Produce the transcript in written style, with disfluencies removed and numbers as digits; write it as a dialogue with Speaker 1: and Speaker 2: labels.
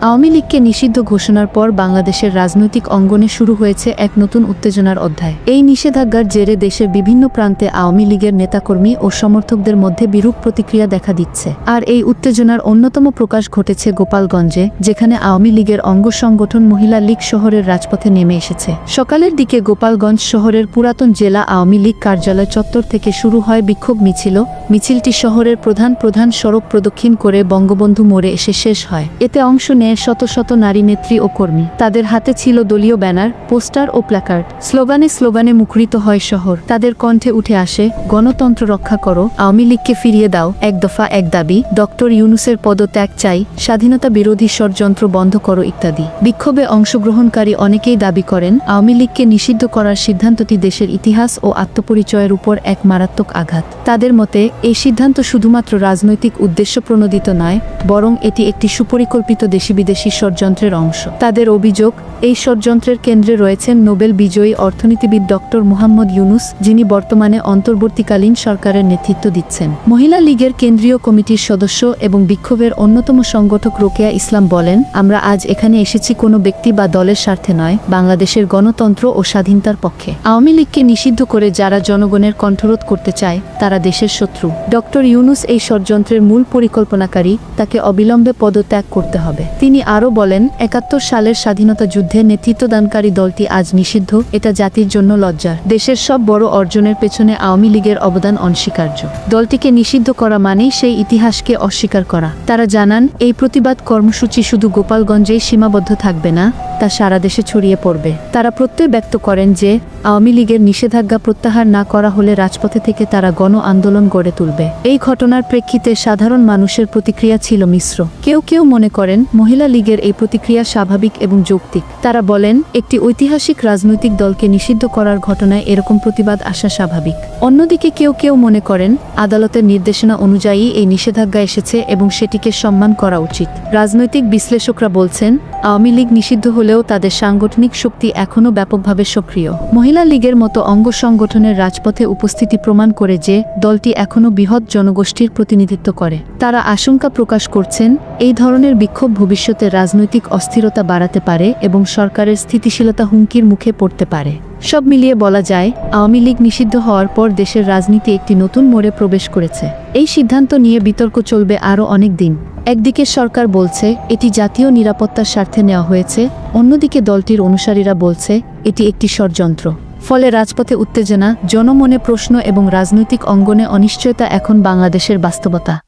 Speaker 1: আওয়ামী লীগকে নিষিদ্ধ ঘোষণার পর বাংলাদেশের রাজনৈতিক অঙ্গনে শুরু হয়েছে এক নতুন উত্তেজনার অধ্যায়। এই নিষেধাজ্ঞার জেরে দেশের বিভিন্ন প্রান্তে আওয়ামী লীগের নেতাকর্মী ও সমর্থকদের মধ্যে বিরূপ প্রতিক্রিয়া দেখা দিচ্ছে। আর এই উত্তেজনার অন্যতম প্রকাশ ঘটেছে গোপালগঞ্জে, যেখানে আওয়ামী লীগের অঙ্গ সংগঠন মহিলা লীগ শহরের রাজপথে নেমে এসেছে। সকালের দিকে গোপালগঞ্জ শহরের পুরাতন জেলা আওয়ামী লীগ কার্যালয় চত্বর থেকে শুরু হয় বিক্ষোভ মিছিল। মিছিলটি শহরের প্রধান সড়ক প্রদক্ষিণ করে বঙ্গবন্ধু মোড়ে এসে শেষ হয়। এতে অংশ নেয় শত শত নারী নেত্রী ও কর্মী। তাদের হাতে ছিল দলীয় ব্যানার, পোস্টার ও প্ল্যাকার্ড। স্লোগানে মুখরিত হয় শহর। তাদের কণ্ঠে উঠে আসে, গণতন্ত্র রক্ষা করো, আওয়ামী লীগকে ফিরিয়ে দাও, এক দফা এক দাবি, ডক্টর ইউনূসের পদত্যাগ চাই, স্বাধীনতা বিরোধী ষড়যন্ত্র বন্ধ করো ইত্যাদি। বিক্ষোভে অংশগ্রহণকারী অনেকেই দাবি করেন, আওয়ামী লীগকে নিষিদ্ধ করার সিদ্ধান্তটি দেশের ইতিহাস ও আত্মপরিচয়ের উপর এক মারাত্মক আঘাত। তাদের মতে এই সিদ্ধান্ত শুধুমাত্র রাজনৈতিক উদ্দেশ্য প্রণোদিত নয়, বরং এটি একটি সুপরিকল্পিত দেশি-বিদেশি ষড়যন্ত্রের অংশ। তাদের অভিযোগ, এই ষড়যন্ত্রের কেন্দ্রে রয়েছেন নোবেল বিজয়ী অর্থনীতিবিদ ডক্টর মুহাম্মদ ইউনূস, যিনি বর্তমানে অন্তর্বর্তীকালীন সরকারের নেতৃত্ব দিচ্ছেন। মহিলা লীগের কেন্দ্রীয় কমিটির সদস্য এবং বিক্ষোভের অন্যতম সংগঠক রোকেয়া ইসলাম বলেন, আমরা আজ এখানে এসেছি কোনো ব্যক্তি বা দলের স্বার্থে নয়, বাংলাদেশের গণতন্ত্র ও স্বাধীনতার পক্ষে। আওয়ামী লীগকে নিষিদ্ধ করে যারা জনগণের কণ্ঠরোধ করতে চায়, তারা দেশের শত্রু। ডক্টর ইউনূস এই ষড়যন্ত্রের মূল পরিকল্পনাকারী, তাকে অবিলম্বে পদত্যাগ করতে হবে। তিনি আরও বলেন, ৭১ সালের স্বাধীনতা যুদ্ধে নেতৃত্বদানকারী দলটি আজ নিষিদ্ধ, এটা জাতির জন্য লজ্জার। দেশের সব বড় অর্জনের পেছনে আওয়ামী লীগের অবদান অনস্বীকার্য। দলটিকে নিষিদ্ধ করা মানেই সেই ইতিহাসকে অস্বীকার করা। তারা জানান, এই প্রতিবাদ কর্মসূচি শুধু গোপালগঞ্জেই সীমাবদ্ধ থাকবে না, তা সারা দেশে ছড়িয়ে পড়বে। তারা প্রত্যয় ব্যক্ত করেন যে আওয়ামী লীগের নিষেধাজ্ঞা প্রত্যাহার না করা হলে রাজপথে থেকে তারা গণ আন্দোলন গড়ে তুলবে। এই ঘটনার প্রেক্ষিতে সাধারণ মানুষের প্রতিক্রিয়া ছিল মিশ্র। কেউ মনে করেন মহিলা লীগের এই প্রতিক্রিয়া স্বাভাবিক এবং যৌক্তিক। তারা বলেন, একটি ঐতিহাসিক রাজনৈতিক দলকে নিষিদ্ধ করার ঘটনায় এরকম প্রতিবাদ আসা স্বাভাবিক। অন্যদিকে কেউ মনে করেন আদালতের নির্দেশনা অনুযায়ী এই নিষেধাজ্ঞা এসেছে এবং সেটিকে সম্মান করা উচিত। রাজনৈতিক বিশ্লেষকরা বলছেন, আওয়ামী লীগ নিষিদ্ধ হলেও তাদের সাংগঠনিক শক্তি এখনও ব্যাপকভাবে সক্রিয়। মহিলা লীগের মতো অঙ্গ সংগঠনের রাজপথে উপস্থিতি প্রমাণ করে যে দলটি এখনও বৃহৎ জনগোষ্ঠীর প্রতিনিধিত্ব করে। তারা আশঙ্কা প্রকাশ করছেন, এই ধরনের বিক্ষোভ ভবিষ্যতে রাজনৈতিক অস্থিরতা বাড়াতে পারে এবং সরকারের স্থিতিশীলতা হুমকির মুখে পড়তে পারে। সব মিলিয়ে বলা যায়, আওয়ামী লীগ নিষিদ্ধ হওয়ার পর দেশের রাজনীতি একটি নতুন মোড়ে প্রবেশ করেছে। এই সিদ্ধান্ত নিয়ে বিতর্ক চলবে আরও অনেক দিন। একদিকে সরকার বলছে এটি জাতীয় নিরাপত্তার স্বার্থে নেওয়া হয়েছে, অন্যদিকে দলটির অনুসারীরা বলছে এটি একটি ষড়যন্ত্র। ফলে রাজপথে উত্তেজনা, জনমনে প্রশ্ন এবং রাজনৈতিক অঙ্গনে অনিশ্চয়তা এখন বাংলাদেশের বাস্তবতা।